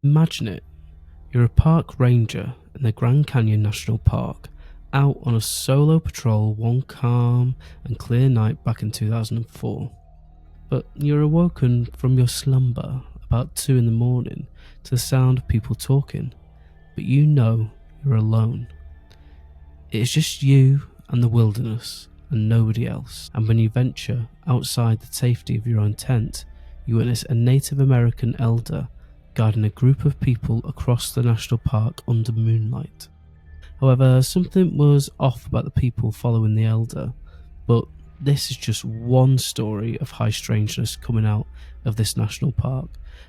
Imagine it. You're a park ranger in the Grand Canyon National Park, out on a solo patrol one calm and clear night back in 2004. But you're awoken from your slumber about 2 in the morning to the sound of people talking, but you know you're alone. It is just you and the wilderness and nobody else, and when you venture outside the safety of your own tent, you witness a Native American elder guiding a group of people across the national park under moonlight. However, something was off about the people following the elder, but this is just one story of high strangeness coming out of this national park.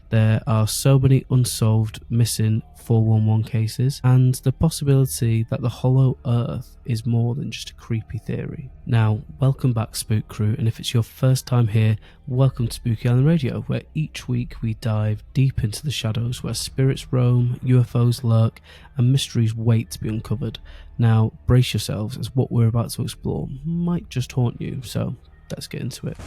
There are so many unsolved missing 411 cases, and the possibility that the hollow earth is more than just a creepy theory. Now, welcome back, Spook Crew, and if it's your first time here, welcome to Spooky Island Radio, where each week we dive deep into the shadows where spirits roam, UFOs lurk, and mysteries wait to be uncovered. Now, brace yourselves, as what we're about to explore might just haunt you, so let's get into it.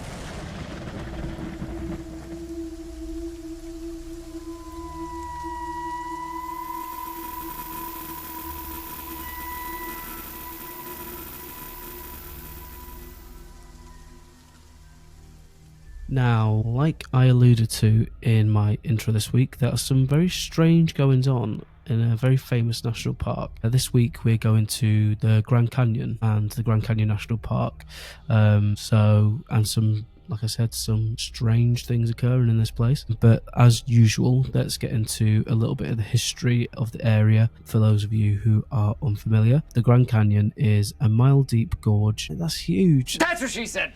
Now, like I alluded to in my intro this week, there are some very strange goings on in a very famous national park. This week we're going to the Grand Canyon and the Grand Canyon National Park. And some, like I said, some strange things occurring in this place. But as usual, let's get into a little bit of the history of the area for those of you who are unfamiliar. The Grand Canyon is a mile-deep gorge. That's huge. That's what she said.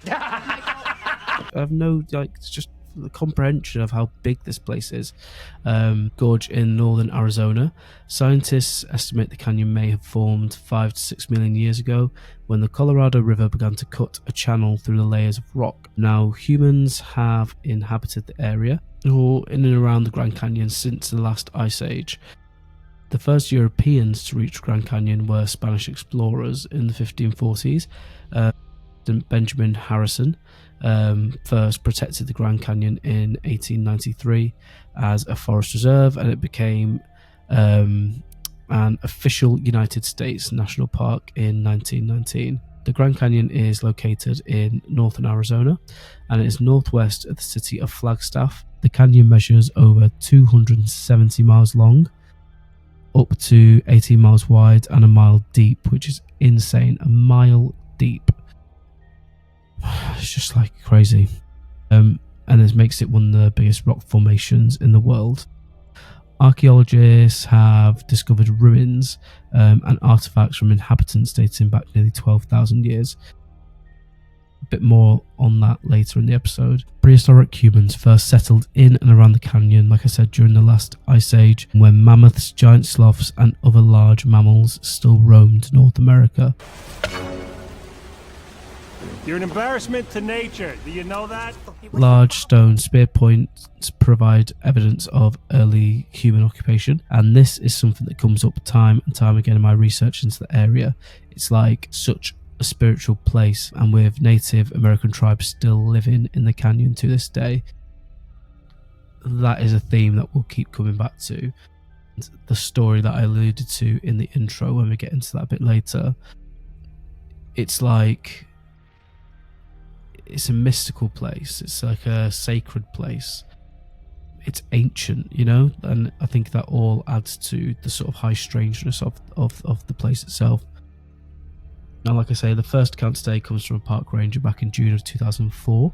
I have it's just the comprehension of how big this place is. Gorge in northern Arizona. Scientists estimate the canyon may have formed 5 to 6 million years ago when the Colorado River began to cut a channel through the layers of rock. Now, humans have inhabited the area or in and around the Grand Canyon since the last ice age. The first Europeans to reach Grand Canyon were Spanish explorers in the 1540s. Benjamin Harrison first protected the Grand Canyon in 1893 as a forest reserve, and it became an official United States national park in 1919. The Grand Canyon is located in northern Arizona, and it is northwest of the city of Flagstaff. The canyon measures over 270 miles long, up to 18 miles wide, and a mile deep, which is insane. A mile deep. It's just like crazy. And this makes it one of the biggest rock formations in the world. Archaeologists have discovered ruins and artifacts from inhabitants dating back nearly 12,000 years. A bit more on that later in the episode. Prehistoric humans first settled in and around the canyon, like I said, during the last ice age, when mammoths, giant sloths, and other large mammals still roamed North America. You're an embarrassment to nature. Do you know that? Large stone spear points provide evidence of early human occupation, and this is something that comes up time and time again in my research into the area. It's like such a spiritual place, and with Native American tribes still living in the canyon to this day, that is a theme that we'll keep coming back to. The story that I alluded to in the intro, when we get into that a bit later, it's like it's a mystical place. It's like a sacred place. It's ancient, you know, and I think that all adds to the sort of high strangeness of the place itself. Now, like I say, the first account today comes from a park ranger back in June of 2004.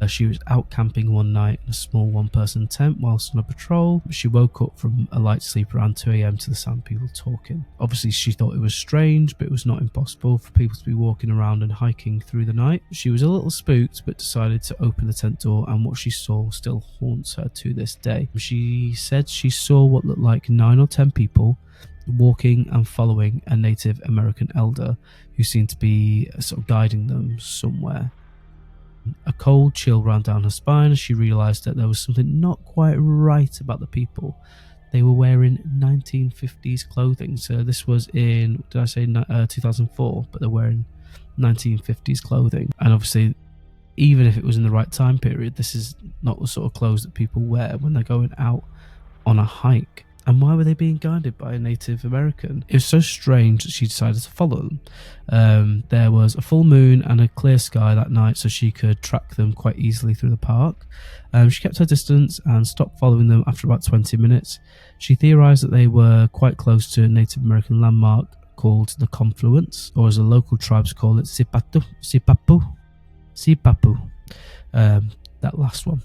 She was out camping one night in a small one-person tent whilst on a patrol. She woke up from a light sleep around 2 a.m. to the sound of people talking. Obviously, she thought it was strange, but it was not impossible for people to be walking around and hiking through the night. She was a little spooked, but decided to open the tent door, and what she saw still haunts her to this day. She said she saw what looked like 9 or 10 people walking and following a Native American elder who seemed to be sort of guiding them somewhere. A cold chill ran down her spine as she realised that there was something not quite right about the people. They were wearing 1950s clothing. So this was in, 2004, but they're wearing 1950s clothing. And obviously, even if it was in the right time period, this is not the sort of clothes that people wear when they're going out on a hike. And why were they being guided by a Native American? It was so strange that she decided to follow them. There was a full moon and a clear sky that night, so she could track them quite easily through the park. She kept her distance and stopped following them after about 20 minutes. She theorised that they were quite close to a Native American landmark called the Confluence, or as the local tribes call it, Sipapu. That last one.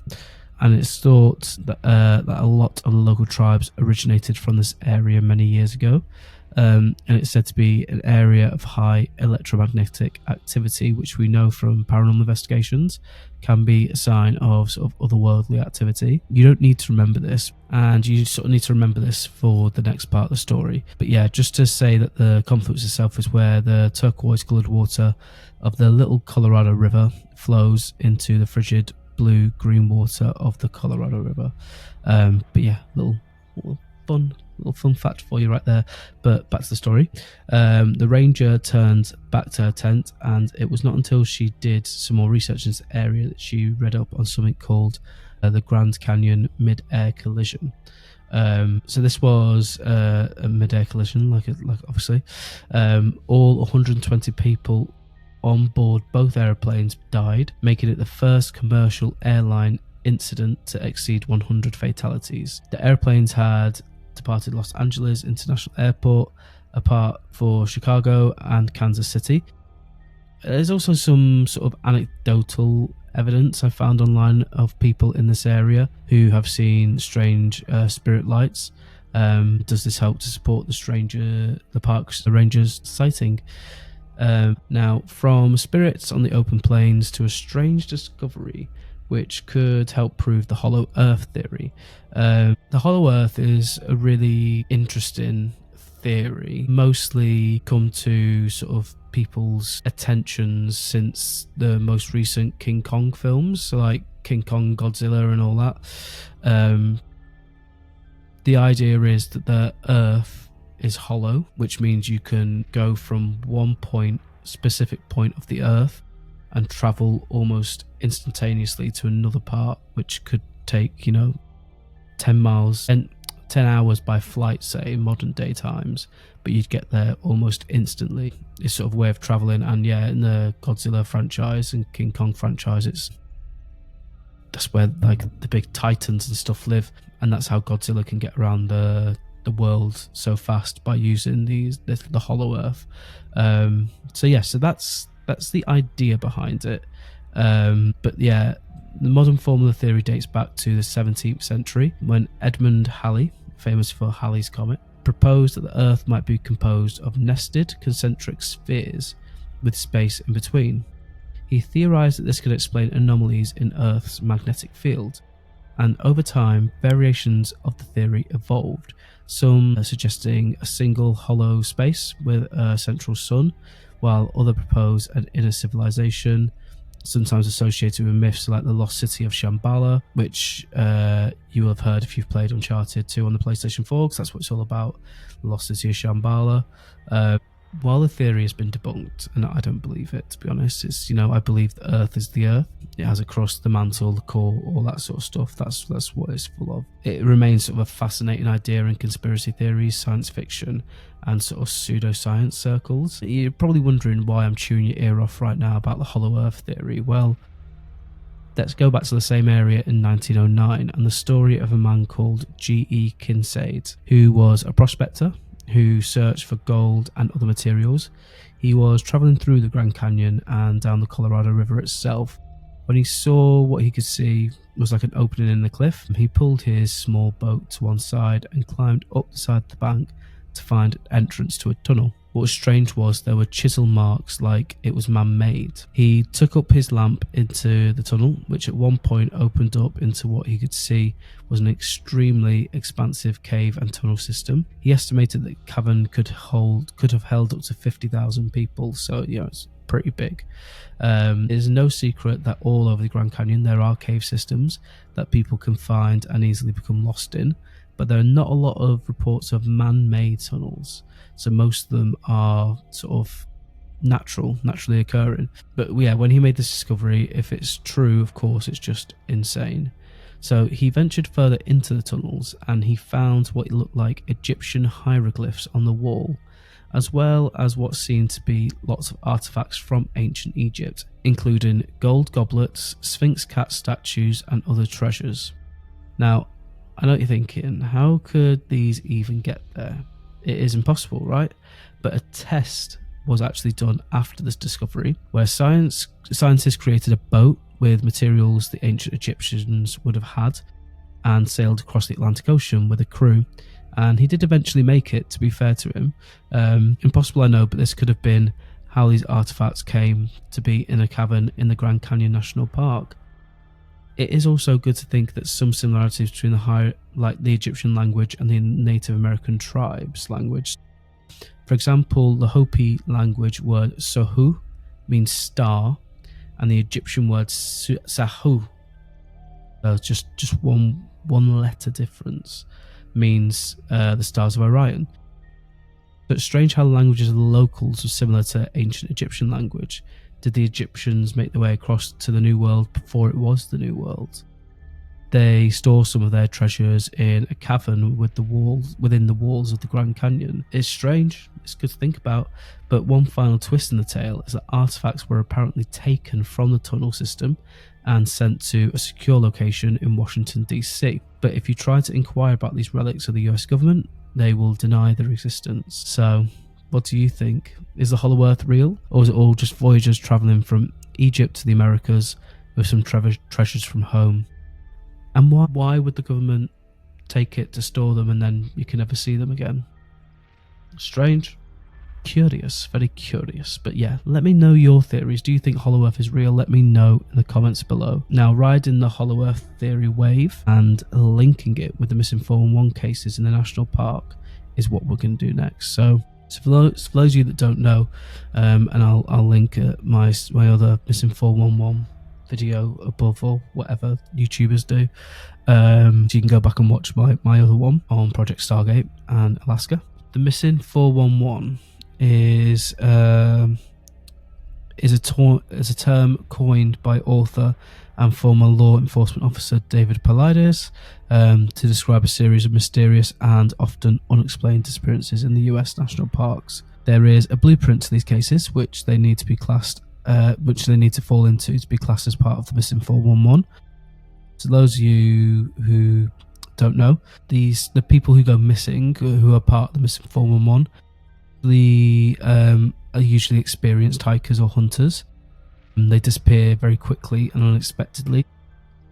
And it's thought that a lot of the local tribes originated from this area many years ago. And it's said to be an area of high electromagnetic activity, which we know from paranormal investigations can be a sign of sort of otherworldly activity. You don't need to remember this, and you sort of need to remember this for the next part of the story. But yeah, just to say that the confluence itself is where the turquoise-coloured water of the little Colorado River flows into the frigid blue-green water of the Colorado River. But yeah, little fun fact for you right there. But back to the story. The ranger turned back to her tent, and it was not until she did some more research in this area that she read up on something called the Grand Canyon mid-air collision. So this was a mid-air collision, like obviously. All 120 people on board both aeroplanes died, making it the first commercial airline incident to exceed 100 fatalities. The airplanes had departed Los Angeles International Airport, apart for Chicago and Kansas City. There's also some sort of anecdotal evidence I found online of people in this area who have seen strange spirit lights. Does this help to support the ranger's sighting? Now, from spirits on the open plains to a strange discovery which could help prove the hollow earth theory. The hollow earth is a really interesting theory, mostly come to sort of people's attentions since the most recent King Kong films, so like King Kong, Godzilla and all that. The idea is that the earth is hollow, which means you can go from one specific point of the earth and travel almost instantaneously to another part, which could take 10 miles and 10 hours by flight, say, in modern day times, but you'd get there almost instantly. It's sort of a way of traveling. And yeah, in the Godzilla franchise and King Kong franchise, that's where like the big titans and stuff live, and that's how Godzilla can get around the world so fast, by using the hollow earth. So that's the idea behind it. But yeah, the modern form of the theory dates back to the 17th century when Edmund Halley, famous for Halley's Comet, proposed that the earth might be composed of nested concentric spheres with space in between. He theorized that this could explain anomalies in Earth's magnetic field, and over time variations of the theory evolved, some suggesting a single hollow space with a central sun, while others propose an inner civilization, sometimes associated with myths like the lost city of Shambhala, which you will have heard if you've played Uncharted 2 on the PlayStation 4, because that's what it's all about, the lost city of Shambhala. While the theory has been debunked, and I don't believe it, to be honest, I believe the Earth is the Earth. It has a crust, the mantle, the core, all that sort of stuff. That's what it's full of. It remains sort of a fascinating idea in conspiracy theories, science fiction, and sort of pseudoscience circles. You're probably wondering why I'm chewing your ear off right now about the hollow Earth theory. Well, let's go back to the same area in 1909 and the story of a man called G.E. Kincaid, who was a prospector who searched for gold and other materials. He was travelling through the Grand Canyon and down the Colorado River itself when he saw what he could see was like an opening in the cliff. He pulled his small boat to one side and climbed up the side of the bank to find an entrance to a tunnel. What was strange was there were chisel marks like it was man-made. He took up his lamp into the tunnel, which at one point opened up into what he could see was an extremely expansive cave and tunnel system. He estimated that the cavern could have held up to 50,000 people, so it's pretty big. It is no secret that all over the Grand Canyon there are cave systems that people can find and easily become lost in, but there are not a lot of reports of man-made tunnels. So most of them are sort of naturally occurring. But yeah, when he made this discovery, if it's true, of course, it's just insane. So he ventured further into the tunnels and he found what looked like Egyptian hieroglyphs on the wall, as well as what seemed to be lots of artifacts from ancient Egypt, including gold goblets, sphinx cat statues and other treasures. Now, I know what you're thinking, how could these even get there? It is impossible, right? But a test was actually done after this discovery, where scientists created a boat with materials the ancient Egyptians would have had and sailed across the Atlantic Ocean with a crew. And he did eventually make it, to be fair to him. Impossible, I know, but this could have been how these artifacts came to be in a cavern in the Grand Canyon National Park. It is also good to think that some similarities between the Egyptian language and the Native American tribes' language. For example, the Hopi language word Sohu means star, and the Egyptian word Sahu, just one letter difference, means the stars of Orion. But it's strange how the languages of the locals were similar to ancient Egyptian language. Did the Egyptians make their way across to the New World before it was the New World? They store some of their treasures in a cavern within the walls of the Grand Canyon. It's strange, it's good to think about, but one final twist in the tale is that artifacts were apparently taken from the tunnel system and sent to a secure location in Washington, D.C. But if you try to inquire about these relics of the US government, they will deny their existence. So, what do you think? Is the Hollow Earth real? Or is it all just voyagers travelling from Egypt to the Americas with some treasures from home? And why would the government take it to store them and then you can never see them again? Strange. Curious. Very curious. But yeah, let me know your theories. Do you think Hollow Earth is real? Let me know in the comments below. Now, riding the Hollow Earth theory wave and linking it with the missing 411 cases in the national park is what we're going to do next. So for those of you that don't know, and I'll link my other missing 411 video above, or whatever YouTubers do, so you can go back and watch my other one on Project Stargate and Alaska. The missing 411 is a term coined by author and former law enforcement officer David Paulides to describe a series of mysterious and often unexplained disappearances in the US national parks. There is a blueprint to these cases, which they need to fall into to be classed as part of the missing 411. So those of you who don't know, the people who go missing, who are part of the missing 411, are usually experienced hikers or hunters. They disappear very quickly and unexpectedly.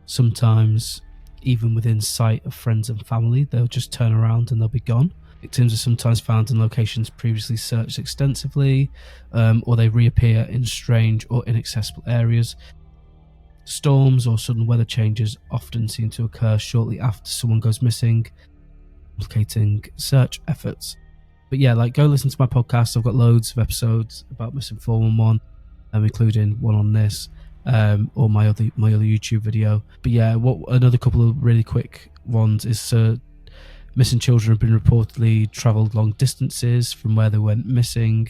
Sometimes even within sight of friends and family, they'll just turn around and they'll be gone. Victims are sometimes found in locations previously searched extensively, or they reappear in strange or inaccessible areas. Storms or sudden weather changes often seem to occur shortly after someone goes missing, complicating search efforts. But yeah, go listen to my podcast. I've got loads of episodes about missing 411, including one on this, or my other YouTube video. But yeah, another couple of really quick ones is missing children have been reportedly travelled long distances from where they went missing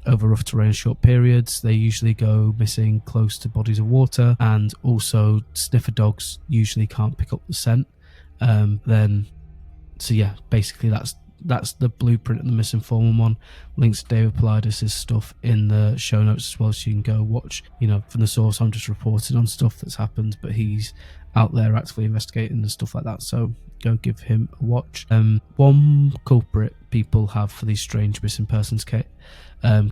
over rough terrain in short periods. They usually go missing close to bodies of water, and also sniffer dogs usually can't pick up the scent. So yeah, basically that's the blueprint of the missing 411. Links to David Paulides' stuff in the show notes as well, so you can go watch. From the source, I'm just reporting on stuff that's happened, but he's out there actively investigating and stuff like that, so go give him a watch. One culprit people have for these strange missing persons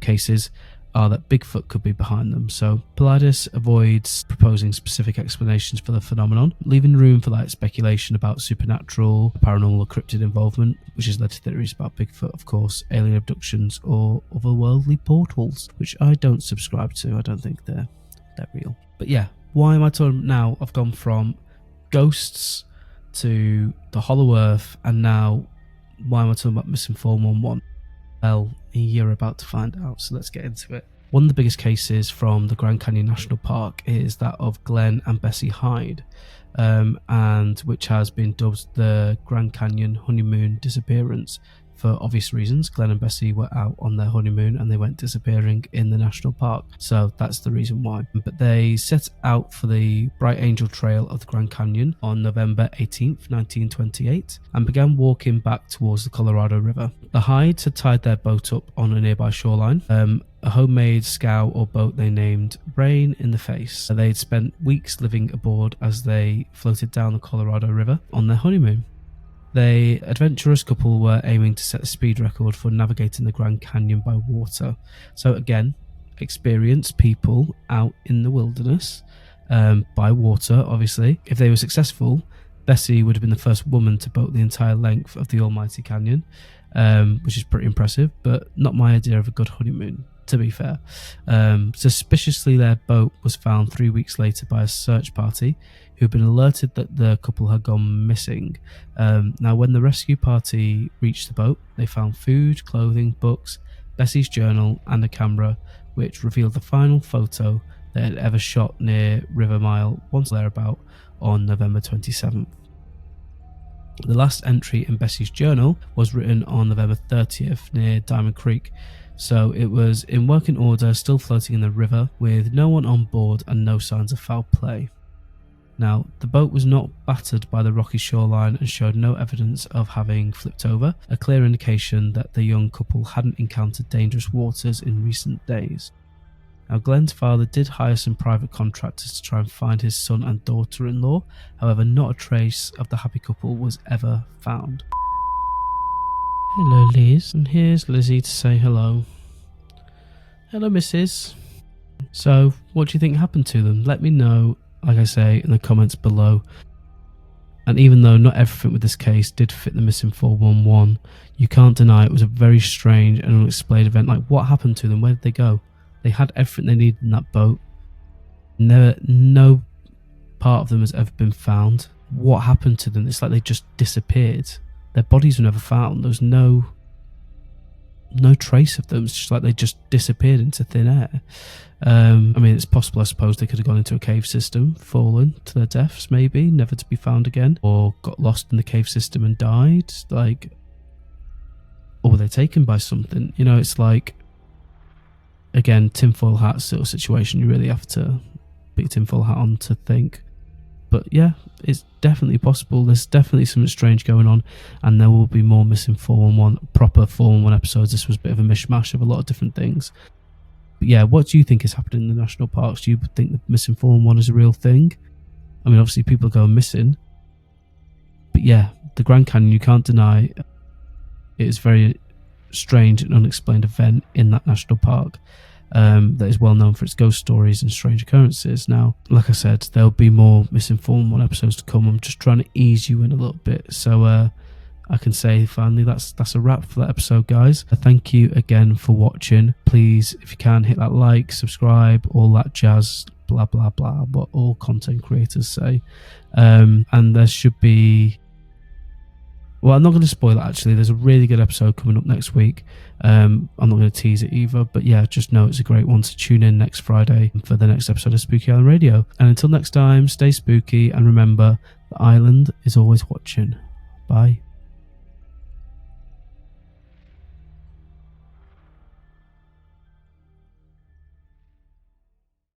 cases are that Bigfoot could be behind them. So Paulides avoids proposing specific explanations for the phenomenon, leaving room for speculation about supernatural, paranormal or cryptid involvement, which has led to theories about Bigfoot, of course, alien abductions or otherworldly portals, which I don't subscribe to. I don't think they're real. But yeah, why am I talking now? I've gone from ghosts to the Hollow Earth, and now why am I talking about missing 411? Well, you're about to find out, so let's get into it. One of the biggest cases from the Grand Canyon National Park is that of Glenn and Bessie Hyde, and which has been dubbed the Grand Canyon Honeymoon Disappearance, For obvious reasons, Glenn and Bessie were out on their honeymoon and they went disappearing in the national park. So that's the reason why. But they set out for the Bright Angel Trail of the Grand Canyon on November 18th, 1928, and began walking back towards the Colorado River. The Hydes had tied their boat up on a nearby shoreline, a homemade scow or boat they named Rain in the Face. They'd spent weeks living aboard as they floated down the Colorado River on their honeymoon. The adventurous couple were aiming to set the speed record for navigating the Grand Canyon by water. So again, experienced people out in the wilderness by water, obviously. If they were successful, Bessie would have been the first woman to boat the entire length of the almighty canyon, which is pretty impressive, but not my idea of a good honeymoon, to be fair. Suspiciously, their boat was found 3 weeks later by a search party who'd been alerted that the couple had gone missing. Now, when the rescue party reached the boat, they found food, clothing, books, Bessie's journal, and a camera, which revealed the final photo they had ever shot near River Mile, once thereabout, on November 27th. The last entry in Bessie's journal was written on November 30th near Diamond Creek, so it was in working order, still floating in the river, with no one on board and no signs of foul play. Now, the boat was not battered by the rocky shoreline and showed no evidence of having flipped over, a clear indication that the young couple hadn't encountered dangerous waters in recent days. Now, Glenn's father did hire some private contractors to try and find his son and daughter-in-law, however, not a trace of the happy couple was ever found. Hello, Liz, and here's Lizzie to say hello. Hello, Mrs. So, what do you think happened to them? Let me know, like I say, in the comments below. And even though not everything with this case did fit the missing 411, you can't deny it was a very strange and unexplained event. Like, what happened to them? Where did they go? They had everything they needed in that boat. No part of them has ever been found. What happened to them? It's like they just disappeared. Their bodies were never found. There was no trace of them. It's just like they just disappeared into thin air. I mean, it's possible, I suppose, they could have gone into a cave system, fallen to their deaths, maybe, never to be found again, or got lost in the cave system and died. Like, or were they taken by something? You know, it's like, again, tinfoil hat sort of situation. You really have to put your tinfoil hat on to think. But yeah, it's definitely possible. There's definitely something strange going on, and there will be more missing 411, proper 411 episodes. This was a bit of a mishmash of a lot of different things. But yeah, what do you think is happening in the national parks? Do you think the missing 411 is a real thing? I mean, obviously people go missing. But yeah, the Grand Canyon, you can't deny it is very strange and unexplained event in that national park that is well known for its ghost stories and strange occurrences. Now, like I said, there'll be more missing 411 episodes to come. I'm just trying to ease you in a little bit, so I can say finally that's a wrap for that episode, guys. Thank you again for watching. Please, if you can, hit that like, subscribe, all that jazz, blah blah blah, what all content creators say. And there should be, well, I'm not going to spoil it actually. There's a really good episode coming up next week. I'm not going to tease it either, but yeah, just know it's a great one. So tune in next Friday for the next episode of Spooky Island Radio. And until next time, stay spooky and remember, the island is always watching. Bye.